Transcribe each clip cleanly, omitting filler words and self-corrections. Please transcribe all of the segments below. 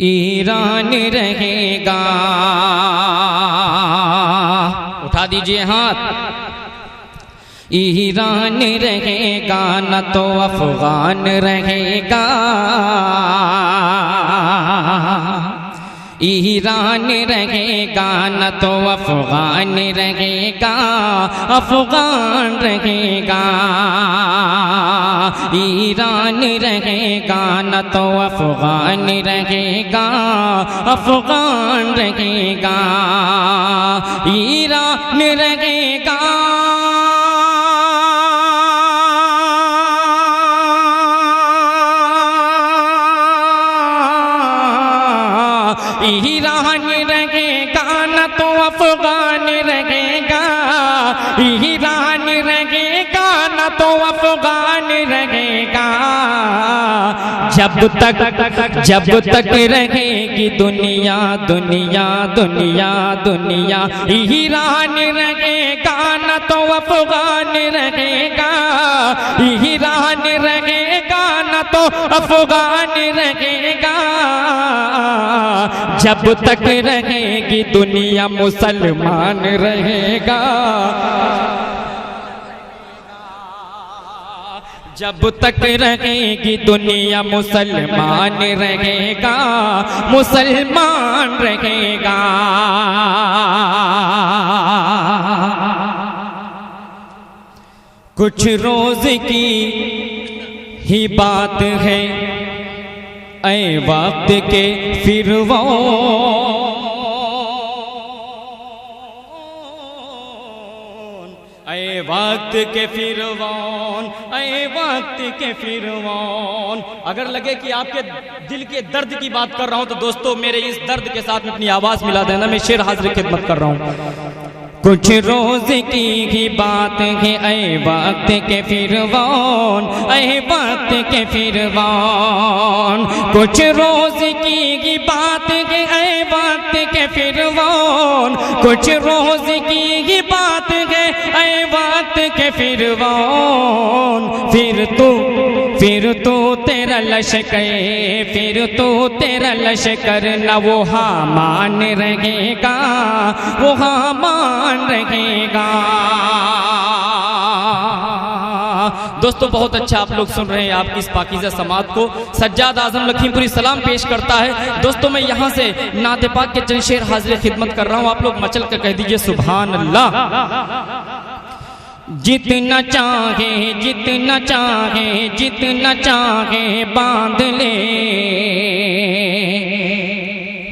Iran रहेगा। उठा दीजिए हाथ। ईरान रहेगा न तो अफगान रहेगा। ईरान रहेगा न तो अफगान रहेगा, अफगान रहेगा। ईरान रहेगा न तो अफगान रहेगा, अफगान रहेगा। ईरान रहेगा ईरान रहेगा न तो अफगान रहेगा। ईरान रहेगा न तो अफगान रहेगा। जब तक रहेगी दुनिया दुनिया दुनिया दुनिया। ईरान रहेगा न तो अफगान रहेगा। ईरान रहेगा न तो अफगान रहेगा। जब तक रहेगी दुनिया मुसलमान रहेगा। जब तक रहेगी दुनिया मुसलमान रहेगा, मुसलमान रहेगा। कुछ रोज की ही बात है ऐ वक्त के फिरौन, ऐ वक्त के फिरौन, ऐ वक्त के फिरौन। अगर लगे कि आपके दिल के दर्द की बात कर रहा हूं तो दोस्तों मेरे इस दर्द के साथ में अपनी आवाज मिला देना। मैं शेर हाजिर खिदमत कर रहा हूं। कुछ रोज की ही बात है ऐ वक्त के फिरौन, ऐ वक्त के फिरौन। कुछ रोज की ही बात है ऐ वक्त के फिरौन। कुछ रोज की ही बात है ऐ वक्त के फिरौन। फिर तो तेरा लश्कर, फिर तो तेरा लश्कर न वो हामान रहेगा, वो हामान रहेगा। दोस्तों बहुत अच्छा आप लोग सुन रहे हैं आपकी इस पाकीज़ा समात को। सज्जाद आजम लखीमपुरी सलाम पेश करता है। दोस्तों मैं यहाँ से नात पाक के चंद शेर हाजिर खिदमत कर रहा हूँ। आप लोग मचल कर कह दीजिए सुभान अल्लाह। जितना चाहे जितना चाहे जितना चाहे बांध ले,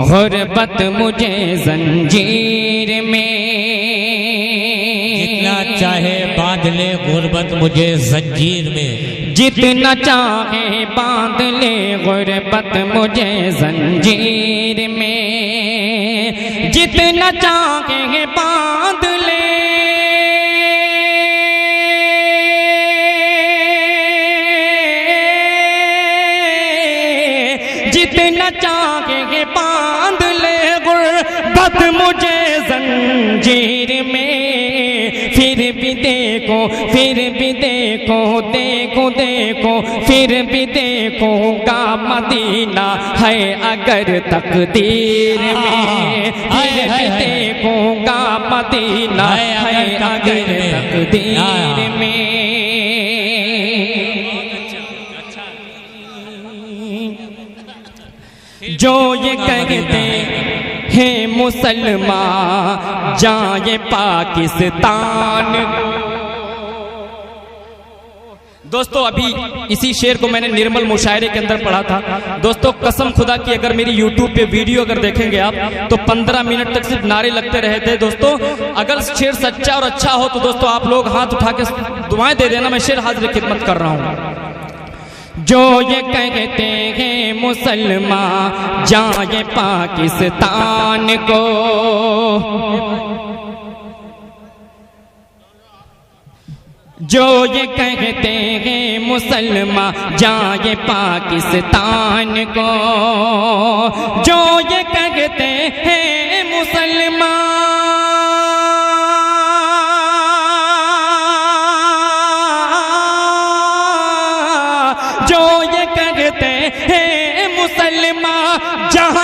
गुर्बत मुझे जंजीर में। जितना चाहे बांध ले गुर्बत मुझे जंजीर में। जितना चाहे बांध ले गुर्बत मुझे जंजीर में। जितना चाहे बांध ले, जितना चाहे बांध ले गुर्बत मुझे जंजीर में। फिर भी देखो, फिर भी देखो, देखो देखो, फिर भी देखूंगा मदीना है अगर तकदीर में। फिर भी देखूंगा मदीना है अगर तकदीर में। जो ये कहते हैं मुसलमान जाए पाकिस्तान। दोस्तों अभी इसी शेर को मैंने निर्मल मुशायरे के अंदर पढ़ा था। दोस्तों कसम खुदा की अगर मेरी YouTube पे वीडियो अगर देखेंगे आप तो 15 मिनट तक सिर्फ नारे लगते रहे थे। दोस्तों अगर शेर सच्चा और अच्छा हो तो दोस्तों आप लोग हाथ उठा के दुआएं दे देना। मैं शेर हाजिर खिदमत कर रहा हूँ। जो ये कहते हैं मुसलमान जाए पाकिस्तान को, जो ये कहते हैं मुसलमान जाए पाकिस्तान को। जो ये कहते हैं मुसलमान, जो ये कहते हैं मुसलमान जहाँ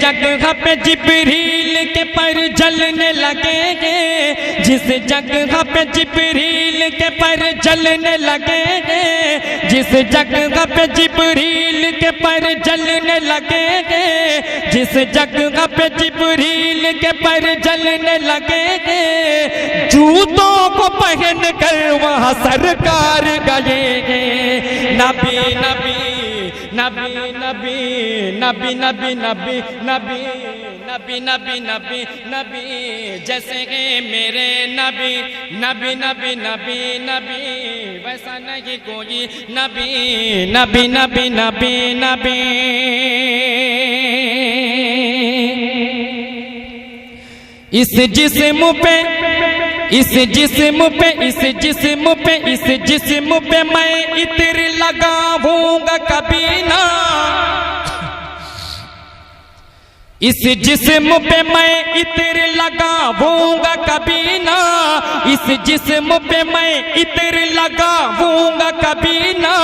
जगह पे जिब्रील के पर जलने लगेंगे, जिस जगह पे जिब्रील के पर जलने लगेंगे, जिस जगह पे जिब्रील के पर जलने लगेंगे, जिस जगह पे जिब्रील के पर जलने लगेंगे, जूतों को पहन कर वहाँ सरकार गएंगे। नबी नबी नबी नबी नबी नबी नबी नबी नबी नबी नबी नबी जैसे हैं मेरे नबी, नबी नबी नबी नबी वैसा नहीं कोई नबी, नबी नबी नबी नबी। इस जिस्म पे इस जिस्म पे इस जिस्म पे इस जिस्म पे मैं इत्र लगाऊंगा कभी ना, इस जिस्म पे मैं इत्र लगाऊंगा कभी ना, इस जिस्म पे मैं इत्र लगाऊंगा कभी ना,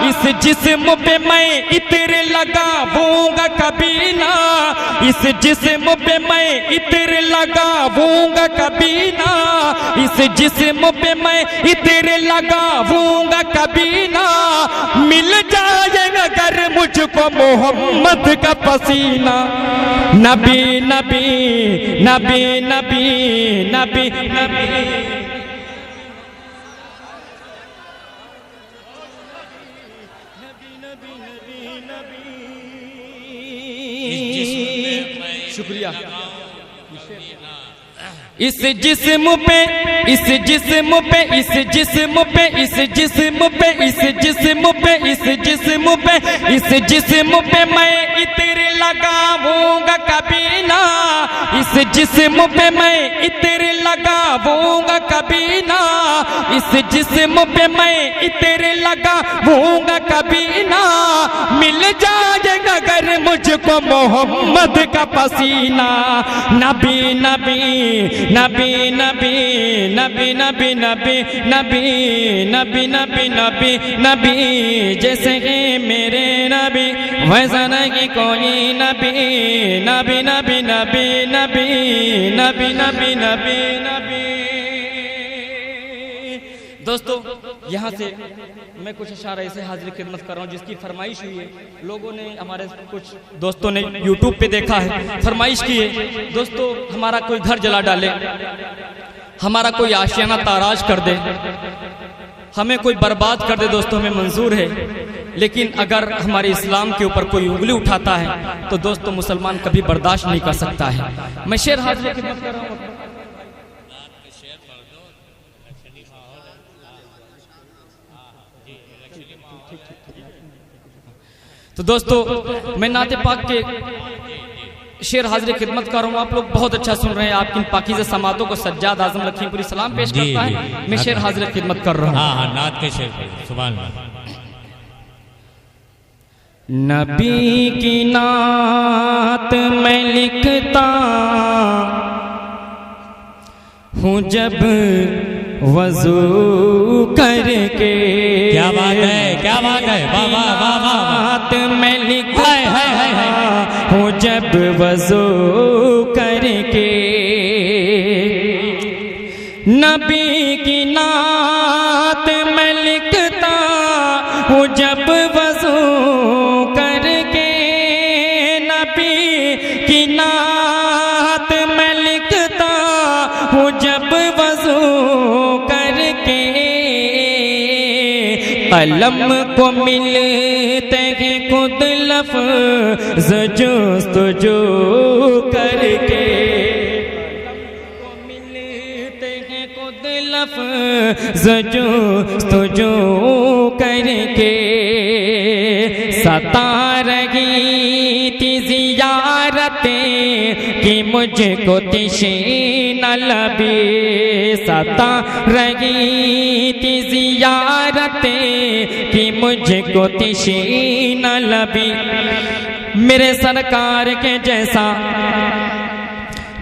इस जिस्म पे मैं इत्र लगाऊंगा कभी ना, इस जिस्म पे मैं इत्र लगाऊंगा कभी ना, इस जिस्म पे मैं इत्र लगाऊंगा कभी ना। मिल जाएगा अगर मुझको मोहम्मद का पसीना, नबी नबी नबी नबी नबी नबी। शुक्रिया। इस जिस्म पे इस जिस्म पे इस जिस्म पे इस जिस्म पे इस जिस्म पे इस जिस्म पे इस जिस्म पे मैं इत्र लगाऊंगा कभी ना, इस जिस्म पे मैं इत्र लगाऊंगा कभी ना, इस जिस्म पे मैं इत्र लगाऊंगा कभी ना। मिल जाएगा अगर मुझको मोहम्मद का पसीना, नबी नबी नबी नबी नबी नबी नबी नबी नबी नबी नबी नबी जैसे कि मेरे नबी वैसा नहीं कोई नबी, नबी नबी नबी नबी नबी नबी नबी नबी। दोस्तों यहाँ से मैं कुछ इशारा ऐसे हाजिर खिदमत कर रहा हूँ जिसकी फरमाइश हुई है, लोगों ने हमारे कुछ दोस्तों ने यूट्यूब पे देखा है, फरमाइश की है दोस्तों हमारा कोई घर जला डाले, हमारा कोई आशियाना ताराज कर दे, हमें कोई बर्बाद कर दे, दोस्तों हमें मंजूर है, लेकिन अगर हमारे इस्लाम के ऊपर कोई उंगली उठाता है तो दोस्तों मुसलमान कभी बर्दाश्त नहीं कर सकता है। मैं शेर हाजिर खिदमत कर रहा हूँ। तो दोस्तों मैं नाते पाक के शेर हाजिर खिदमत कर रहा हूँ, आप लोग बहुत अच्छा सुन रहे हैं, आपकी पाकीज़ा समातों को सज्जाद आजम लखीमपुरी सलाम पेश करता है। मैं शेर हाजिर खिदमत कर रहा हूँ। हाँ नात के शेर सुभान अल्लाह। नबी की नात मैं लिखता हूँ जब वजू करके, क्या बात है, क्या बात है, वाह वाह वाह वाह। मैं लिखता हूँ जब वजू करके, नबी की नात मैं लिखता हूँ जब वजू करके, नबी की नात मैं लिखता हूँ जब वजू करके। कलम को मिलते हैं खुद लफ्ज़ जुस्तजू करके, मिलते हैं खुद लफ्ज़ जुस्तजू करके। सता रही थी ज़ियारतें कि मुझको तिशीन लबी, सता रही थी ज़ियारतें कि मुझको तिशीन लबी। मेरे सरकार के जैसा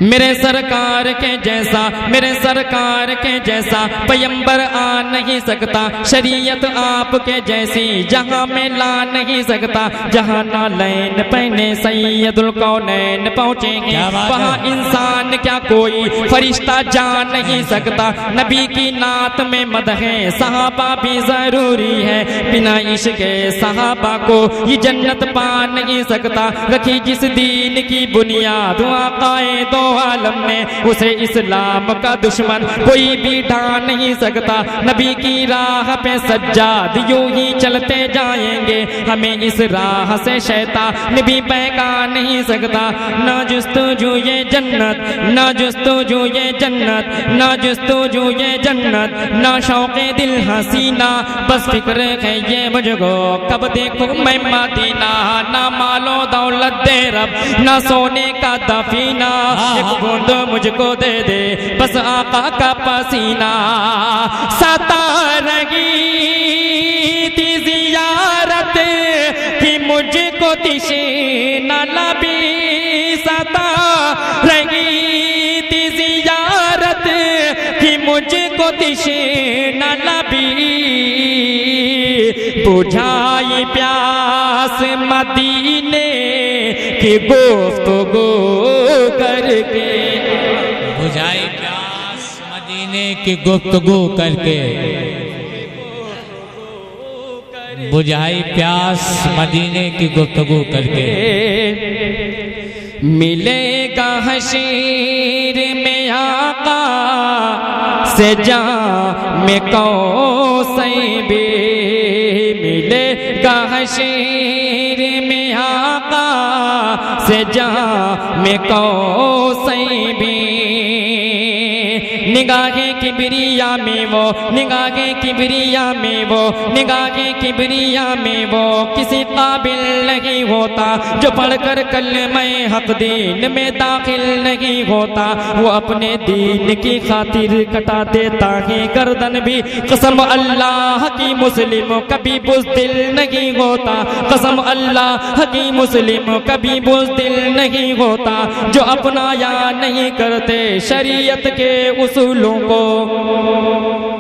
मेरे सरकार के जैसा, मेरे सरकार के जैसा पैगंबर आ नहीं सकता। शरीयत आपके जैसी जहां में ला नहीं सकता। जहां नालैन पहने सैयदुल कौनैन पहुंचेंगे वहां इंसान क्या कोई फरिश्ता जा नहीं सकता। नबी की नात में मदहे सहाबा भी जरूरी है। बिना इश्क सहाबा को ये जन्नत पा नहीं सकता। रखी जिस दीन की बुनियाद आकाए दो आलम ने, उसे इस्लाम का दुश्मन कोई भी ढा नहीं सकता। नबी की राह पे सज्जाद यूं ही चलते जाएंगे। हमें इस राह से शैतान भी बहका नहीं सकता। ना जुस्तुजू ये जन्नत, ना जुस्तुजू ये जन्नत, ना जुस्तुजू ये जन्नत, ना शौक़े दिल हसीना। बस फिक्र है ये मुझको कब देखूं मैं मदीना। ना मालो दौलत दे रब, ना सोने का दफीना। एक बूंद मुझको दे दे बस आका का पसीना। सता रही थी जियारत कि मुझको तिशे न लबी। सता रही थी जियारत कि मुझको तिशे न लबी। बुझाई प्यास मदीने की गुफ्तगू करके, बुझाई प्यास मदीने की गुफ्तगू करके, बुझाई प्यास मदीने की गुफ्तगू करके। मिलेगा हशीर में आका से जा में कौसै भी। मिलेगा हशीर में आका से जा में कौसै भी। निगाहे किबरिया में वो, निगाहे किबरिया में वो, निगाहे किबरिया में वो किसी काबिल नहीं होता। जो पढ़कर कलमे हक दीन में दाखिल नहीं होता। वो अपने दीन की खातिर कटा देता है गर्दन भी। कसम अल्लाह की मुस्लिम कभी बुज़दिल नहीं होता। कसम अल्लाह की मुस्लिम कभी बुज़दिल नहीं होता। जो अपनाया नहीं करते शरीयत के उसूलों को।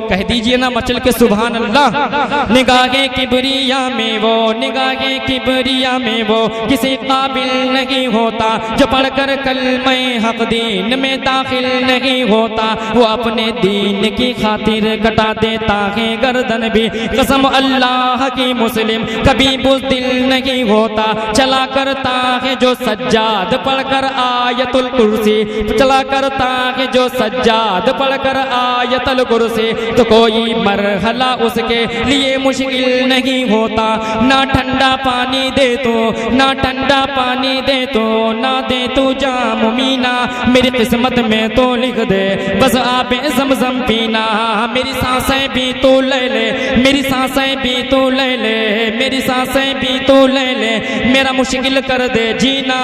कह दीजिए ना मचल के सुभान अल्लाह। निगाहे किबरिया में वो, निगाहे किबरिया में वो किसी काबिल नहीं होता। जो पढ़कर कलमे हक दीन में दाखिल नहीं होता। वो अपने दीन की खातिर कटा देता है गर्दन भी। कसम अल्लाह की मुस्लिम कभी बुज़दिल नहीं होता। चला करता है जो सज्जाद पढ़कर आयतुल कुर्सी, चला करता है जो सज्जाद पढ़कर आयतुल कुर्सी। तो कोई मरहला उसके लिए मुश्किल नहीं होता। ना ठंडा पानी दे तो, ना ठंडा पानी दे तो, ना दे तू जाम मीना। मेरी किस्मत में तो लिख दे बस आबे ज़मज़म पीना। मेरी सांसें भी तू ले ले, मेरी सांसें भी तू ले ले, मेरी सांसें भी तू ले ले। मेरा मुश्किल कर दे जीना।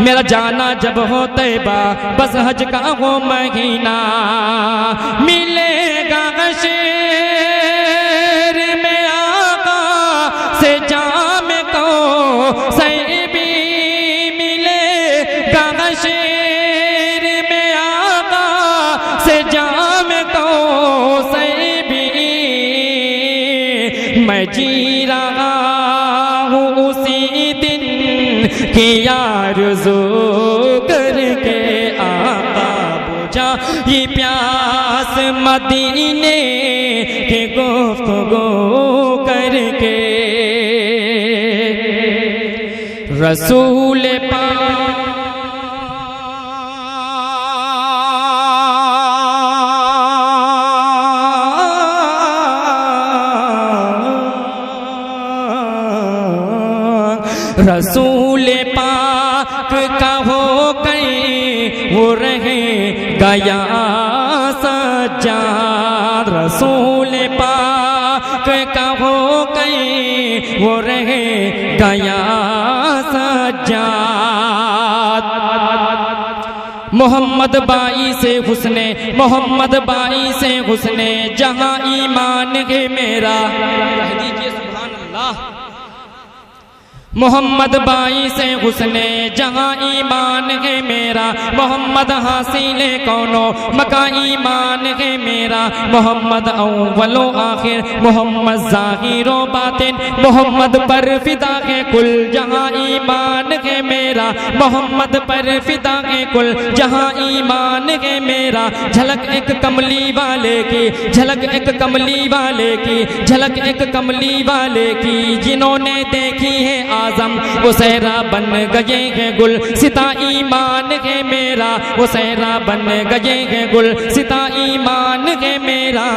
मेरा जाना जब हो तैबा बस हज का हो महीना। मिलेगा शेर में आका से जाम को सही भी। मिलेगा शेर में आका से जाम को सही भी। मैं जी रहा हूँ उसी दिन की आरज़ू करके। आका बुझा ये प्यास मदीने के गुफ्तगू करके। रसूल पाक रसूल पाक का हो गए वो रहे गया सज्जाद। रसूल पाक का हो गए वो रहे गया सज्जाद। मोहम्मद बाई से हुस्ने, मोहम्मद बाई से हुस्ने जहां ईमान है मेरा। कह दीजिए सुभान अल्लाह। मोहम्मद बाई से हुस्ने जहां ईमान है मेरा, मोहम्मद हासिले कौनो मका ईमान है मेरा, मोहम्मद अव्वलो आखिर, मोहम्मद ज़ाहिरो बातिन, मोहम्मद पर फिदा है कुल जहां ईमान है मेरा, मोहम्मद पर फिदा है कुल जहां ईमान है मेरा। झलक एक कमली वाले की, झलक एक कमली वाले की, झलक एक कमली वाले की, जिन्होंने देखी है आजम वो सहरा बन गए हैं गुल सिता ईमान है मेरा, वो सहरा बन गए हैं गुल सिता ईमान है मेरा।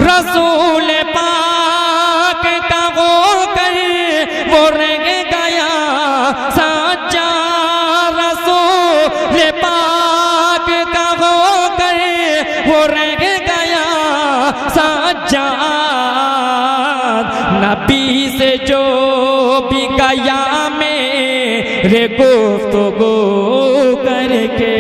रसूल पाक का होकर वो रह गया सच्चा, रसूल पाक का होकर वो रह गया सच्चा। नबी से जो भी गया मेरे गुफ्तगू करके